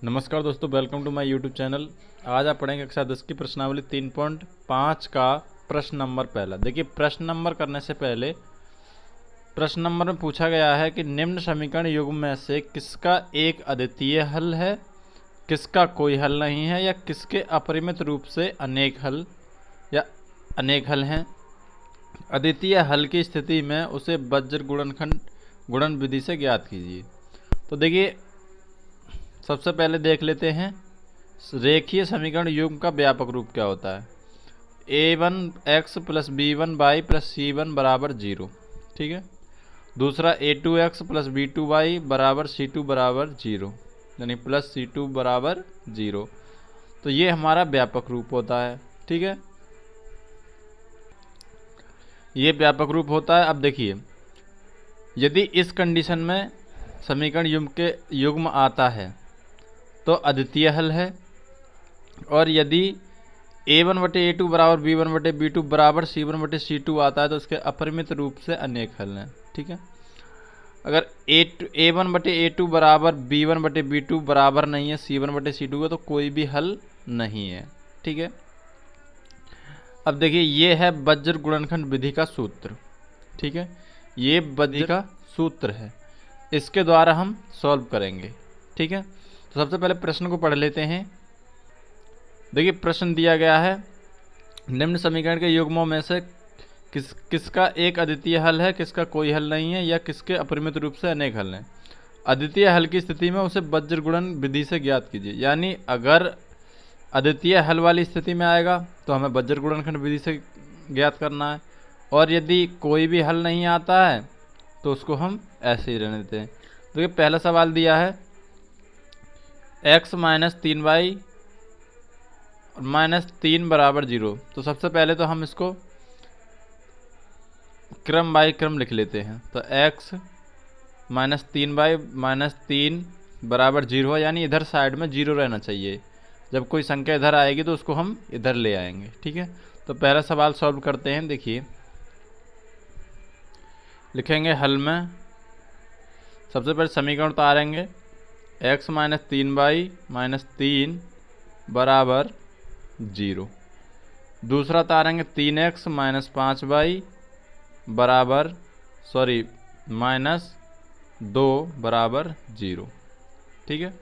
नमस्कार दोस्तों, welcome to my YouTube channel. आज आप पढ़ेंगे कक्षा 10 की प्रश्नावली 3.5 का प्रश्न नंबर पहला। देखिए, प्रश्न नंबर करने से पहले प्रश्न नंबर में पूछा गया है कि निम्न समीकरण युग्म में से किसका एक अद्वितीय हल है, किसका कोई हल नहीं है, या किसके अपरिमित रूप से अनेक हल या अनेक हल हैं। अद्वितीय हल की स्थिति में उसे वज्र गुणनखंड गुणन विधि से ज्ञात कीजिए। तो देखिए, सबसे पहले देख लेते हैं रेखीय समीकरण युग्म का व्यापक रूप क्या होता है। a1x plus b1y plus c1 बराबर 0। ठीक है। दूसरा a2x प्लस b2y बराबर c2 बराबर 0, यानी प्लस c2 बराबर 0। तो ये हमारा व्यापक रूप होता है। ठीक है, ये व्यापक रूप होता है। अब देखिए, यदि इस कंडीशन में समीकरण युग्म आता है तो अद्वितीय हल है, और यदि a1/a2 बराबर b1/b2 बराबर c1/c2 आता है तो इसके अपरिमित रूप से अनेक हल हैं। ठीक है। अगर a1/a2 बराबर b1/b2 बराबर नहीं है c1/c2 का तो कोई भी हल नहीं है। ठीक है। अब देखिए, ये है वज्र गुणनखंड विधि का सूत्र। ठीक है, ये वज्र का सूत्र है, इसके द्वारा हम सॉल्व करेंगे। ठीक है, तो सबसे पहले प्रश्न को पढ़ लेते हैं। देखिए, प्रश्न दिया गया है निम्न समीकरण के युग्मों में से किसका एक अद्वितीय हल है, किसका कोई हल नहीं है, या किसके अपरिमित रूप से अनेक हल हैं। अद्वितीय हल की स्थिति में उसे वज्र गुणन विधि से ज्ञात कीजिए। यानी अगर अद्वितीय हल वाली स्थिति में आएगा तो हमें वज्र गुणनखंड विधि से ज्ञात करना है, और यदि कोई भी हल नहीं आता है तो उसको हम ऐसे ही रहने देते हैं। देखिए, पहला सवाल दिया है x माइनस 3y माइनस 3 बराबर 0। तो सबसे पहले तो हम इसको क्रम बाई क्रम लिख लेते हैं। तो x माइनस 3y माइनस 3 बराबर 0 है, यानी इधर साइड में 0 रहना चाहिए। जब कोई संख्या इधर आएगी तो उसको हम इधर ले आएंगे। ठीक है, तो पहला सवाल सॉल्व करते हैं। देखिए, लिखेंगे हल में सबसे पहले समीकरण उतारेंगे। x माइनस 3y माइनस 3 बराबर 0। दूसरा उतारेंगे 3x माइनस 5y बराबर माइनस 2 बराबर 0। ठीक है।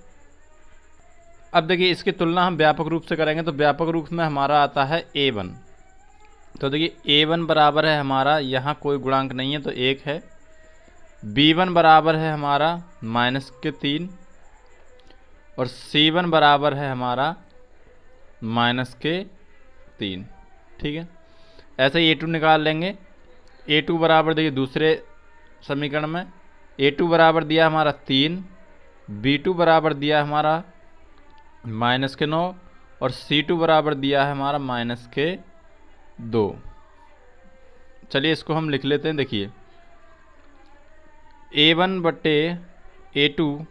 अब देखिए, इसकी तुलना हम व्यापक रूप से करेंगे तो व्यापक रूप में हमारा आता है a1। तो देखिए, a1 बराबर है हमारा, यहाँ कोई गुणांक नहीं है तो 1 है। b1 बराबर है हमारा माइनस के 3, और c1 बराबर है हमारा माइनस के 3। ठीक है, ऐसे ही a2 निकाल लेंगे। a2 बराबर देखिए दूसरे समीकरण में a2 बराबर दिया हमारा 3, b2 बराबर दिया हमारा माइनस के 9, और c2 बराबर दिया है हमारा माइनस के 2। चलिए इसको हम लिख लेते हैं। देखिए, a1/a2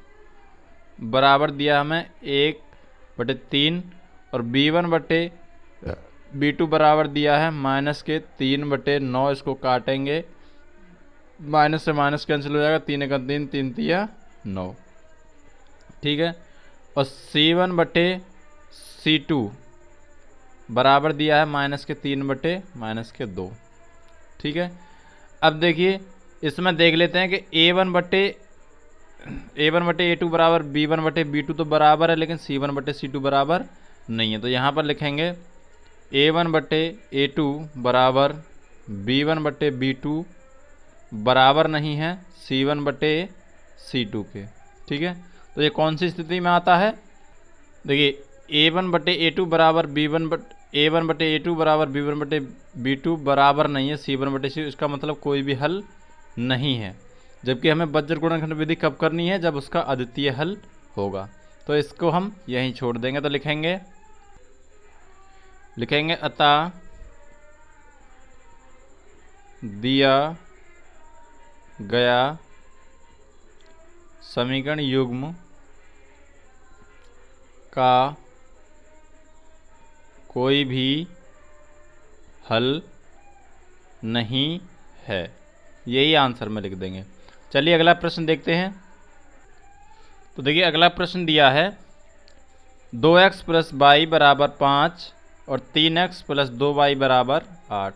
बराबर दिया हमें 1/3, और b1/b2 बराबर दिया है माइनस के 3/9। इसको काटेंगे, माइनस से माइनस कैंसिल हो जाएगा, 3 × 3 3 तिया 9। ठीक है, और c1/c2 बराबर दिया है माइनस के 3/-2। ठीक है। अब देखिए, इसमें देख लेते हैं कि a1/a2 बराबर b1/b2 तो बराबर है, लेकिन c1/c2 बराबर नहीं है। तो यहाँ पर लिखेंगे a1/a2 बराबर b1/b2 बराबर नहीं है c1/c2 के। ठीक है, तो ये कौन सी स्थिति में आता है। देखिए, a1/a2 बराबर a1/a2 बराबर b1/b2 बराबर नहीं है c1/c2, इसका मतलब कोई भी हल नहीं है। जबकि हमें वज्र गुणनखंड विधि कब करनी है, जब उसका अद्वितीय हल होगा। तो इसको हम यहीं छोड़ देंगे। तो लिखेंगे अतः दिया गया समीकरण युग्म का कोई भी हल नहीं है, यही आंसर में लिख देंगे। चलिए अगला प्रश्न देखते हैं। तो देखिए, अगला प्रश्न दिया है 2x प्लस वाई बराबर 5 और 3x प्लस 2y बराबर 8।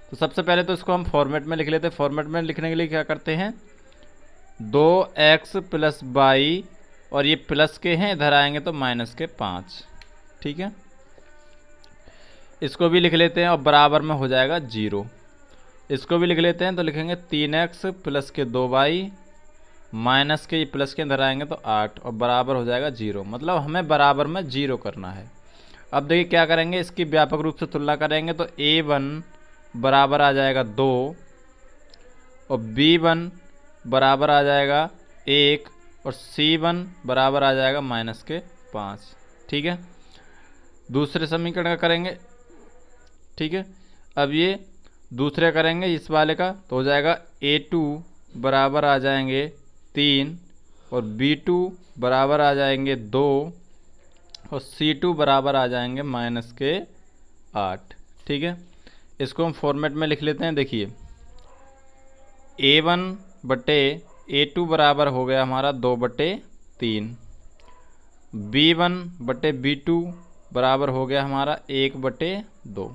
तो सबसे पहले तो इसको हम फॉर्मेट में लिख लेते हैं। फॉर्मेट में लिखने के लिए क्या करते हैं, 2x प्लस वाई और ये प्लस के हैं, इधर आएंगे तो माइनस के 5। ठीक है, इसको भी लिख लेते हैं और बराबर में हो जाएगा 0। इसको भी लिख लेते हैं तो लिखेंगे 3x प्लस के 2y माइनस के प्लस के अंदर आएंगे तो 8 और बराबर हो जाएगा 0। मतलब हमें बराबर में 0 करना है। अब देखिए क्या करेंगे, इसकी व्यापक रूप से तुलना करेंगे तो a1 बराबर आ जाएगा 2 और b1 बराबर आ जाएगा 1 और c1 बराबर आ जाएगा माइनस के 5। ठीक है, दूसरे समीकरण का करेंगे। ठीक है, अब ये दूसरे करेंगे इस वाले का तो हो जाएगा a2 बराबर आ जाएंगे 3 और b2 बराबर आ जाएंगे 2 और c2 बराबर आ जाएंगे माइनस के 8। ठीक है, इसको हम फॉर्मेट में लिख लेते हैं। देखिए a1 बटे a2 बराबर हो गया हमारा 2/3, b1 बटे b2 बराबर हो गया हमारा 1/2।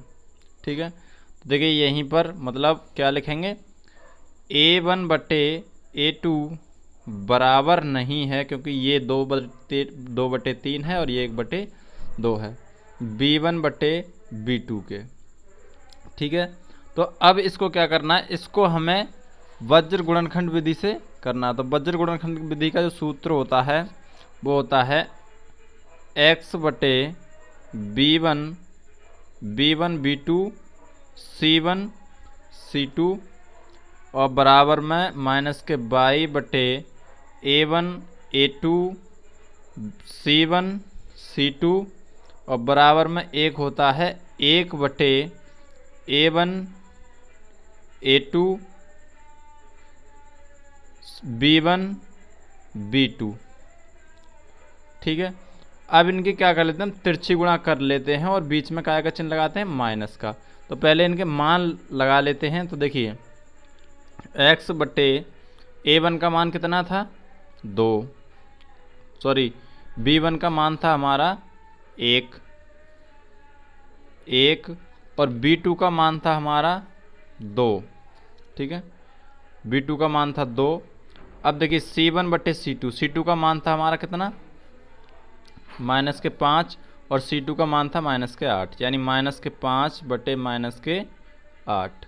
ठीक है, तो देखिए यहीं पर मतलब क्या लिखेंगे, a1 बटे a2 बराबर नहीं है क्योंकि ये 2/3 है और ये 1/2 है, b1 बटे b2 के। ठीक है, तो अब इसको क्या करना है, इसको हमें वज्र गुणनखंड विधि से करना है। तो वज्र गुणनखंड विधि का जो सूत्र होता है वो होता है x बटे b1 b2 c1 c2 और बराबर में माइनस के y बटे a1 a2 c1 c2 और बराबर में एक होता है 1 बटे a1 a2 b1 b2। ठीक है, अब इनकी क्या कर लेते हैं, हम तिरछी गुणा कर लेते हैं और बीच में काय का चिन्ह लगाते हैं, माइनस का। तो पहले इनके मान लगा लेते हैं। तो देखिए x बटे a1 का मान कितना था 2, सॉरी b1 का मान था हमारा 1 और b2 का मान था हमारा 2। ठीक है, b2 का मान था 2। अब देखिए c1 बटे c2 का मान था हमारा कितना माइनस के 5 और c2 का मान था माइनस के 8, यानी माइनस के 5 बटे माइनस के 8।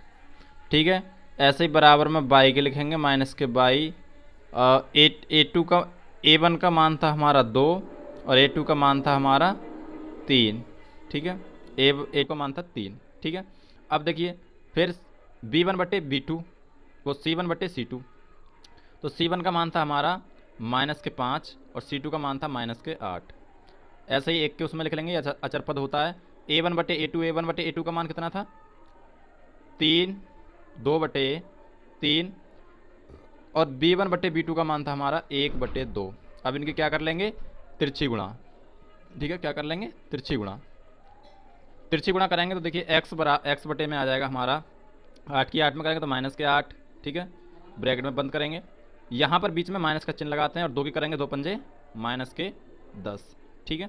ठीक है, ऐसे ही बराबर में y के लिखेंगे, माइनस के y a2 का a1 का मान था हमारा 2 और a2 का मान था हमारा 3। ठीक है, a का मान था 3। ठीक है, अब देखिए फिर b1 बटे b2 वो c1 बटे c2। तो c1 का मान था हमारा माइनस के 5 और c2 का मान था माइनस के 8। ऐसे ही एक के उसमें लिख लेंगे, अचर पद होता है a1 बटे a2 का मान कितना था 3 2/3 और b1 बटे b2 का मान था हमारा 1/2। अब इनके क्या कर लेंगे, तिरछी गुणा। ठीक है, क्या कर लेंगे, तिरछी गुणा। तिरछी गुणा करेंगे तो देखिए x बटे में आ जाएगा हमारा 8 की 8 में करेंगे तो माइनस के 8। ठीक है, ब्रैकेट में बंद करेंगे, यहाँ पर बीच में माइनस का चिन्ह लगाते हैं और 2 की करेंगे 2 पंजे माइनस के 10। ठीक है,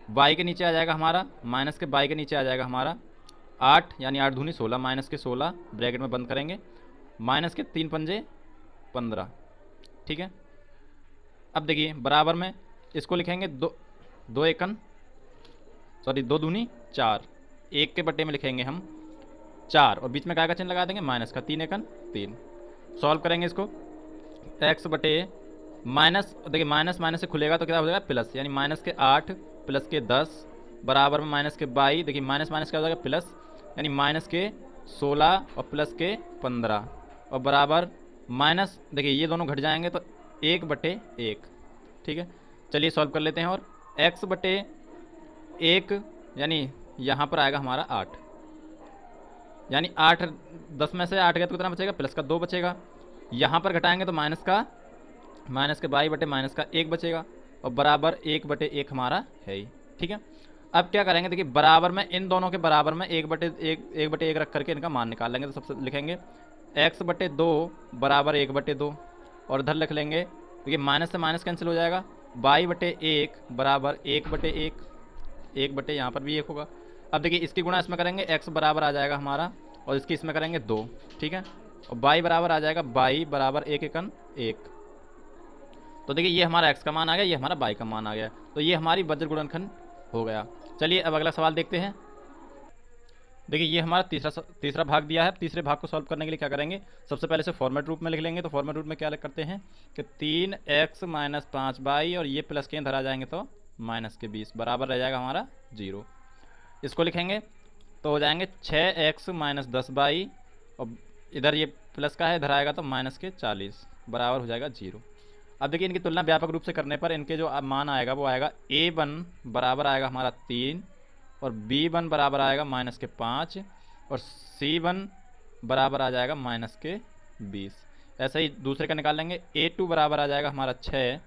y के नीचे आ जाएगा हमारा, माइनस के y के नीचे आ जाएगा हमारा 8, यानी 8 दूनी 16 माइनस के 16, ब्रैकेट में बंद करेंगे, माइनस के 3 पंजे 15। ठीक है, अब देखिए बराबर में इसको लिखेंगे 2 एकन सॉरी 2 दूनी 4, 1 के बट्टे में लिखेंगे हम 4 और बीच में क्या का चिन्ह लगा देंगे माइनस का, 3 एकन 3। सॉल्व करेंगे इसको, x बटे माइनस, देखिए माइनस माइनस से खुलेगा तो क्या हो जाएगा प्लस, यानी माइनस के 8 प्लस के 10 बराबर में माइनस के 22। देखिए माइनस माइनस क्या हो जाएगा प्लस, यानी माइनस के 16 और प्लस के 15 और बराबर माइनस, देखिए ये दोनों घट जाएंगे तो 1/1। ठीक है, चलिए सॉल्व कर लेते हैं। और x बटे 1 यानी यहाँ पर आएगा हमारा 8, यानी 8 10 में से 8 गया तो कितना बचेगा, प्लस का 2 बचेगा। यहाँ पर घटाएंगे तो माइनस के 22 बटे माइनस का 1 बचेगा और बराबर 1/1 हमारा है ही। ठीक है, अब क्या करेंगे, देखिए बराबर में इन दोनों के बराबर में 1/1 रख करके इनका मान निकाल लेंगे। तो सबसे लिखेंगे x बटे 2 बराबर 1/2 और इधर लिख लेंगे, देखिए माइनस से माइनस कैंसिल हो जाएगा बाई बटे एक बराबर एक बटे एक, एक बटे यहाँ पर भी एक होगा। अब देखिए इसकी गुणा इसमें करेंगे, एक्स बराबर आ जाएगा हमारा, और इसकी इसमें करेंगे 2, ठीक है। और बाई बराबर आ जाएगा बाई बराबर एक एकन एक। तो देखिए ये हमारा एक्स का मान आ गया, ये हमारा बाई का मान आ गया, तो ये हमारी वज्र गुणनखंड हो गया। चलिए अब अगला सवाल देखते हैं। देखिए ये हमारा तीसरा भाग दिया है। तीसरे भाग को सॉल्व करने के लिए क्या करेंगे, सबसे पहले से फॉर्मेट रूप में लिख लेंगे। तो फॉर्मेट रूप में क्या करते हैं कि 3x माइनस 5y और ये प्लस के इधर आ जाएंगे तो माइनस के 20 बराबर रह जाएगा हमारा 0। इसको लिखेंगे तो हो जाएंगे 6x माइनस 10y और इधर ये प्लस का है, इधर आएगा तो माइनस के 40 बराबर हो जाएगा 0। अब देखिए इनकी तुलना व्यापक रूप से करने पर इनके जो मान आएगा वो आएगा a1 बराबर आएगा हमारा 3 और b1 बराबर आएगा माइनस के 5 और c1 बराबर आ जाएगा माइनस के 20। ऐसे ही दूसरे का निकाल लेंगे, a2 बराबर आ जाएगा हमारा 6,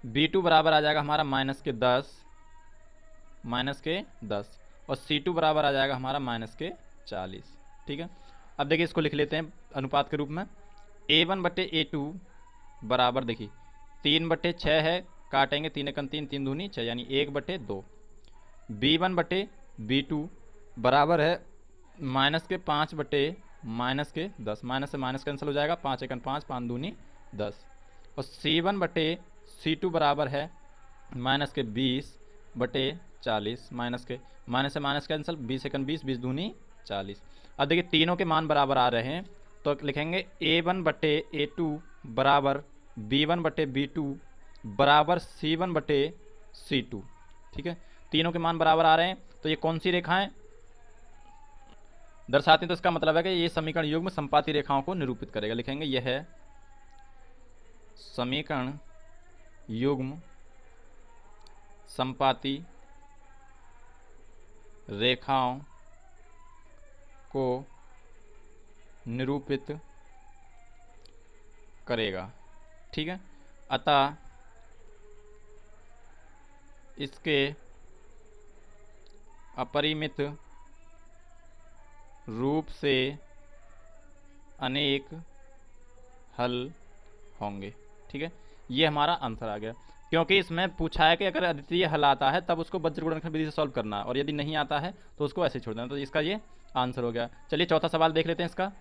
b2 बराबर आ जाएगा हमारा माइनस के 10 और c2 बराबर आ जाएगा हमारा माइनस के 40, ठीक है। अब देखिए इसको लिख लेते हैं अनुपात के रूप में। a1 बटे a2 बराबर देखिए 3 बटे 6 है, काटेंगे 3 एकन 3, 3 दूनी 6 यानी 1 बटे 2। b1 बटे b2 बराबर है माइनस के 5 बटे माइनस के 10, माइनस से माइनस कैंसिल हो जाएगा, 5 एकन 5, 5 दूनी 10। और c1 बटे c2 बराबर है माइनस के 20 बटे 40, माइनस से माइनस कैंसिल, 20 एकन 20, 20 दूनी 40। अब देखिए तीनों के मान बराबर आ रहे हैं तो लिखेंगे a1 बटे a2 बराबर b1 बटे b2 बराबर c1 बटे c2, ठीक है। तीनों के मान बराबर आ रहे हैं तो ये कौन सी रेखाएं दर्शाती हैं, तो इसका मतलब है कि ये समीकरण युग्म संपाती रेखाओं को निरूपित करेगा। लिखेंगे यह है समीकरण युग्म संपाती रेखाओं को निरूपित करेगा, ठीक है। अतः इसके अपरिमित रूप से अनेक हल होंगे, ठीक है। ये हमारा आंसर आ गया, क्योंकि इसमें पूछा है कि अगर अद्वितीय हल आता है तब उसको वज्र गुणनखंड विधि से सॉल्व करना है, और यदि नहीं आता है तो उसको ऐसे छोड़ देना। तो इसका ये आंसर हो गया। चलिए चौथा सवाल देख लेते हैं इसका।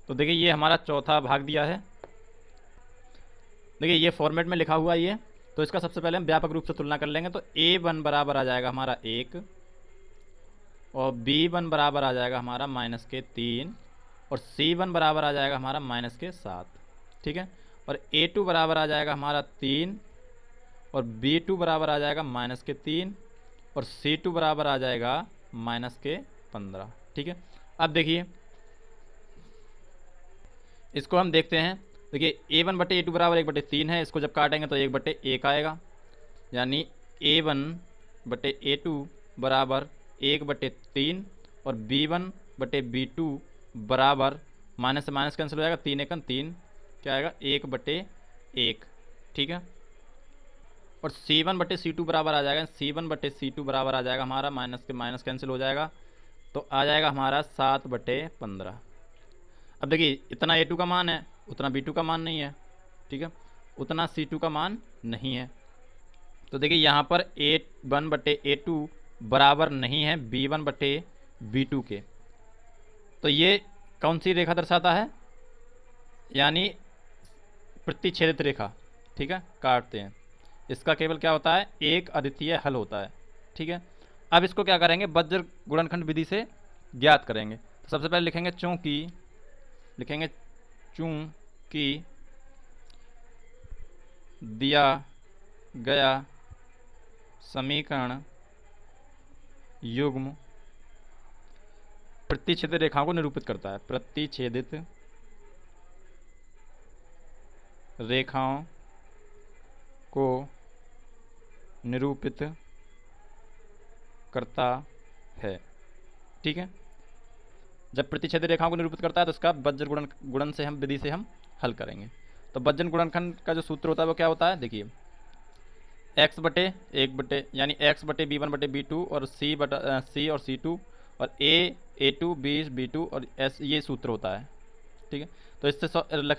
तो देखिए ये हमारा चौथा भाग दिया है। देखिए ये फॉर्मेट में लिखा हुआ ये, तो इसका सबसे पहले हम व्यापक रूप से तुलना कर लेंगे। तो a1 बराबर आ जाएगा हमारा 1 और b1 बराबर आ जाएगा हमारा माइनस के 3 और c1 बराबर आ जाएगा हमारा माइनस के 7, ठीक है। और a2 बराबर आ जाएगा हमारा 3 और b2 बराबर आ जाएगा माइनस के 3 और c2 बराबर आ जाएगा माइनस के 15, ठीक है। अब देखिए इसको हम देखते हैं। देखिए a1 बटे a2 बराबर 1/3 है, इसको जब काटेंगे तो 1/1 आएगा, यानी a1 बटे a2 बराबर 1/3 और b1 बटे b2 बराबर माइनस से माइनस कैंसिल हो जाएगा, 3 एकन 3 क्या आएगा 1/1, ठीक है। और c1 बटे c2 बराबर आ जाएगा, c1 बटे c2 बराबर आ जाएगा हमारा माइनस के माइनस कैंसिल हो जाएगा, तो आ जाएगा हमारा 7/15। अब देखिए इतना a2 का मान है, उतना b2 का मान नहीं है, ठीक है, उतना c2 का मान नहीं है। तो देखिए यहाँ पर a1 बटे a2 बराबर नहीं है b1 बटे b2 के, तो ये कौन सी रेखा दर्शाता है, यानी प्रतिच्छेदित रेखा, ठीक है। काटते हैं, इसका केवल क्या होता है, एक अद्वितीय हल होता है, ठीक है। अब इसको क्या करेंगे, वज्र गुणनखंड विधि से ज्ञात करेंगे। तो सबसे पहले लिखेंगे चूंकि दिया गया समीकरण युग्म प्रतिच्छेदित रेखाओं को निरूपित करता है, प्रतिच्छेदित रेखाओं को निरूपित करता है, ठीक है। जब प्रतिच्छेदित रेखाओं को निरूपित करता है तो इसका वज्र गुणन से हम विधि से हम हल करेंगे। तो वज्र गुणनखंड का जो सूत्र होता है वो क्या होता है, देखिए x बटे 1 यानी x बटे b1 बटे b2 और c और c2 और a2 b2 और s, ये सूत्र होता है, ठीक है। तो इससे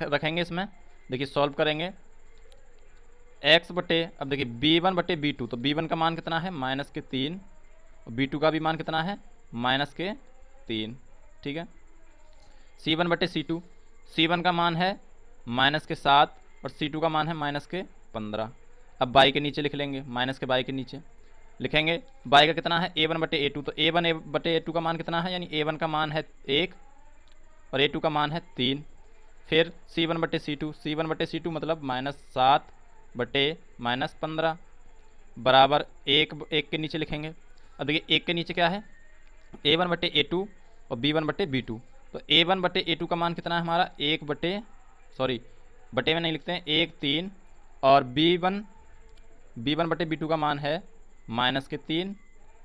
रखेंगे, इसमें देखिए सॉल्व करेंगे x बटे, अब देखिए b1 बटे b2, तो b1 का मान कितना है -3 और b2 का भी मान कितना है -3, ठीक है। c1 बटे c2, c1 का मान है -7 और c2 का मान है -15। अब बाई के नीचे लिख लेंगे, माइनस के बाई के नीचे लिखेंगे, बाई का कितना है a1 बटे a2, तो a1 बटे a2 का मान कितना है, यानी a1 का मान है 1 और a2 का मान है 3। फिर c1 बटे c2, c1 बटे c2 मतलब -7 बटे -15 बराबर 1 के नीचे लिखेंगे। अब देखिए 1 के नीचे क्या है, a1 बटे a2 और b1 बटे b2, तो a1 बटे a2 का मान कितना है हमारा 1 बटे, सॉरी बटे में नहीं लिखते हैं, 1 3, और b1 बटे b2 का मान है -3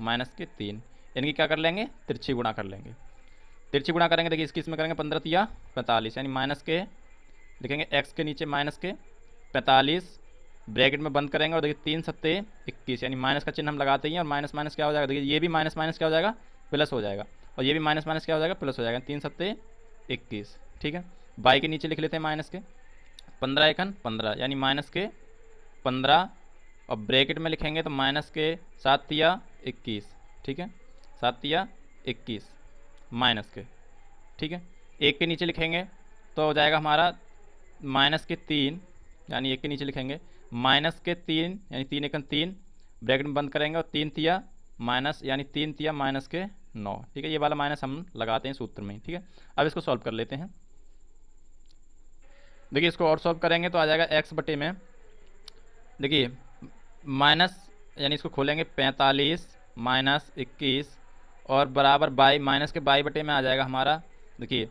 -3। इनकी क्या कर लेंगे, तिरछी गुणा कर लेंगे। तिरछी गुणा करेंगे, देखिए इसकी इसमें करेंगे 15 तिया 45, यानी माइनस के लिखेंगे x के नीचे -45 ब्रैकेट में बंद करेंगे, और देखिए 3 सत्ते 21, यानी माइनस का चिन्ह हम लगाते ही हैं, और माइनस माइनस क्या हो जाएगा, देखिए ये भी माइनस माइनस क्या हो जाएगा, प्लस हो जाएगा, और ये भी माइनस माइनस क्या हो जाएगा, प्लस हो जाएगा, 3 सत्ते 21, ठीक है। बाई के नीचे लिख लेते हैं माइनस के 15 एकन 15, यानी माइनस के 15, और ब्रैकेट में लिखेंगे तो माइनस के 7 तिया 21, ठीक है, 7 तिया 21 माइनस के, ठीक है। 1 के नीचे लिखेंगे तो हो जाएगा हमारा -3, यानी 1 के नीचे लिखेंगे -3, यानी 3 एकन 3 ब्रैकेट में बंद करेंगे, और 3 तिया माइनस, यानी 3 तिया -9, ठीक है। ये वाला माइनस हम लगाते हैं सूत्र में, ठीक है। अब इसको सॉल्व कर लेते हैं। देखिए इसको और सॉल्व करेंगे तो आ जाएगा x बटे में, देखिए माइनस, यानी इसको खोलेंगे 45 -21 और बराबर बाई, माइनस के बाई बटे में आ जाएगा हमारा, देखिए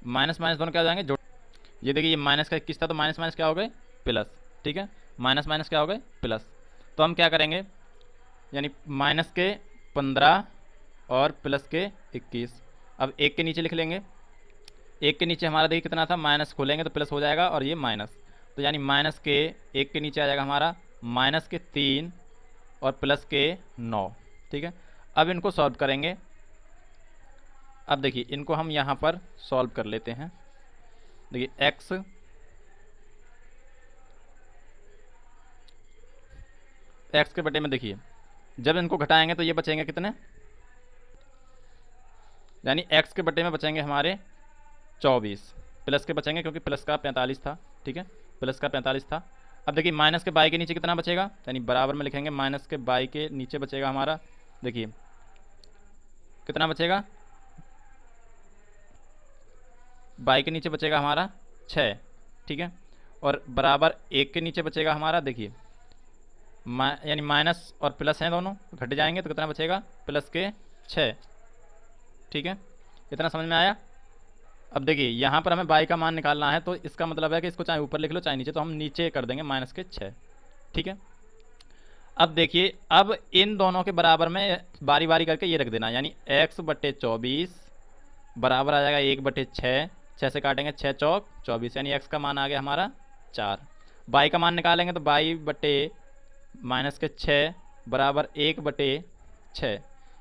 माइनस माइनस दोनों क्या हो जाएंगे जोड़, ये देखिए ये माइनस का 21 था, तो माइनस माइनस क्या हो गए प्लस, ठीक है, माइनस माइनस क्या हो गए प्लस। तो हम क्या करेंगे, यानी माइनस के 15 और प्लस के 21। अब 1 के नीचे लिख लेंगे, 1 के नीचे हमारा देखिए कितना था, माइनस खोलेंगे तो प्लस हो जाएगा, और ये माइनस, तो यानी माइनस के 1 के नीचे आ जाएगा हमारा माइनस के 3 और प्लस के 9, ठीक है। अब इनको सॉल्व करेंगे। अब देखिए इनको हम यहाँ पर सॉल्व कर लेते हैं। देखिए x के बटे में, देखिए जब इनको घटाएंगे तो ये बचेंगे कितने, यानी x के बटे में बचेंगे हमारे 24, प्लस के बचेंगे क्योंकि प्लस का 45 था, ठीक है, प्लस का 45 था। अब देखिए माइनस के बाई के नीचे कितना बचेगा, यानी बराबर में लिखेंगे माइनस के बाई के नीचे बचेगा हमारा, देखिए कितना बचेगा, बाई के नीचे बचेगा हमारा 6, ठीक है, और बराबर 1 के नीचे बचेगा हमारा, देखिए यानी माइनस और प्लस हैं दोनों, घट जाएंगे तो कितना बचेगा प्लस के 6, ठीक है। इतना समझ में आया। अब देखिए यहाँ पर हमें बाई का मान निकालना है, तो इसका मतलब है कि इसको चाहे ऊपर लिख लो चाहे नीचे, तो हम नीचे कर देंगे माइनस के 6, ठीक है। अब देखिए अब इन दोनों के बराबर में बारी बारी करके ये रख देना, यानी x बटे 24 बराबर आ जाएगा 1 बटे 6, 6 से काटेंगे 6 चौक 24, यानी x का मान आ गया हमारा 4। बाई का मान निकालेंगे तो बाई बटे माइनस के 6 बराबर 1 बटे 6,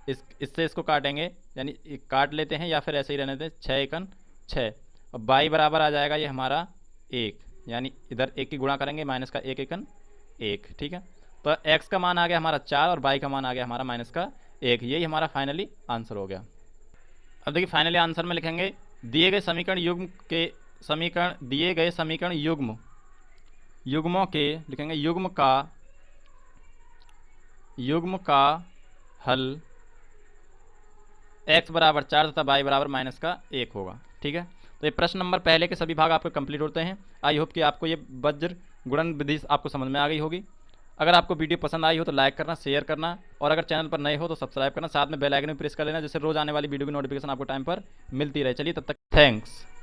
इससे इसको काटेंगे, यानी काट लेते हैं या फिर ऐसे ही रहने दें, 6 एकन 6, और बाई बराबर आ जाएगा ये हमारा 1, यानी इधर 1 की गुणा करेंगे, माइनस का 1 एकन 1, ठीक है। तो x का मान आ गया हमारा 4 और बाई का मान आ गया हमारा माइनस का 1, यही हमारा फाइनली आंसर हो गया। अब देखिए फाइनली आंसर में लिखेंगे दिए गए समीकरण युग्मों के लिखेंगे युग्म का हल x बराबर 4 तथा y बराबर माइनस का 1 होगा, ठीक है। तो ये प्रश्न नंबर पहले के सभी भाग आपके कंप्लीट होते हैं। आई होप कि आपको ये वज्र गुणन विधि आपको समझ में आ गई होगी। अगर आपको वीडियो पसंद आई हो तो लाइक करना, शेयर करना, और अगर चैनल पर नए हो तो सब्सक्राइब करना, साथ में बेल आइकन भी प्रेस कर लेना, जिससे रोज आने वाली वीडियो की नोटिफिकेशन आपको टाइम पर मिलती रहे। चलिए तब तक थैंक्स।